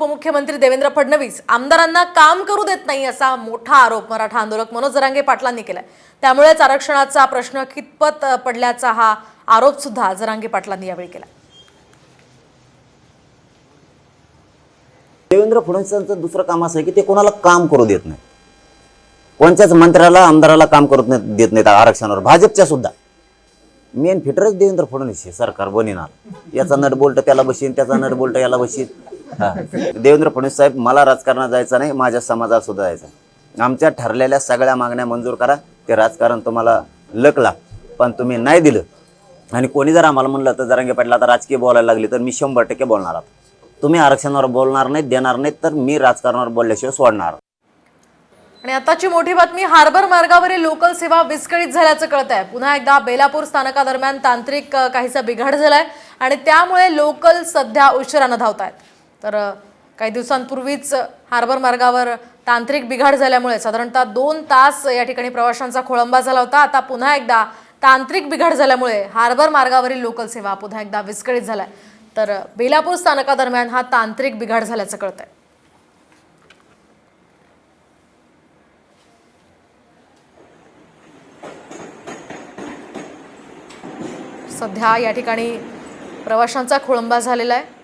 उपमुख्यमंत्री देवेंद्र फडणवीस आमदारांना काम करू देत नाही असा मोठा आरोप मराठा आंदोलक मनोज जरांगे पाटलांनी केलाय। त्यामुळेच आरक्षणाचा प्रश्न कितपत पडल्याचा हा आरोप सुद्धा जरांगे पाटलांनी यावेळी केला। देवेंद्र फडणवीसांचं दुसरं काम असं आहे की ते कोणाला काम करू देत नाही, कोणत्याच मंत्र्याला आमदाराला काम करू देत नाहीत आरक्षणावर। भाजपच्या सुद्धा मेन फिटरच देवेंद्र फडणवीस हे सरकार बनिणार, याचा नट बोल्ट त्याला बशीन, त्याचा नट बोल्ट याला बशीन। देवेंद्र फडणवीस साहेब, मला राजकारणात जायचं नाही, माझ्या समाजात सुद्धा जायचं। आमच्या ठरलेल्या सगळ्या मागण्या मंजूर करा, ते राजकारण तुम्हाला लकला, पण तुम्ही नाही दिलं आणि कोणी जर आम्हाला म्हणलं तर जरांगे पाटील आता राजकीय बोलायला लागले तर मी 100% बोलणार। तुम्ही आरक्षणावर बोलणार नाही, देणार नाही तर मी राजकारणावर बोलल्याशिवाय सोडणार। आणि आताची मोठी बातमी, हार्बर मार्गावरील लोकल सेवा विस्कळीत झाल्याचं कळत आहे। पुन्हा एकदा बेलापूर स्थानकादरम्यान तांत्रिक काहीसा बिघाड झालाय आणि त्यामुळे लोकल सध्या उशिराने धावत आहेत। तर काही दिवसांपूर्वीच हार्बर मार्गावर तांत्रिक बिघाड झाल्यामुळे साधारणतः 2 तास या ठिकाणी प्रवाशांचा खोळंबा झाला होता। आता पुन्हा एकदा तांत्रिक बिघाड झाल्यामुळे हार्बर मार्गावरील लोकल सेवा पुन्हा एकदा विस्कळीत झालाय। तर बेलापूर स्थानकादरम्यान हा तांत्रिक बिघाड झाल्याचं कळत आहे। सध्या या ठिकाणी प्रवाशांचा खोळंबा झालेला आहे।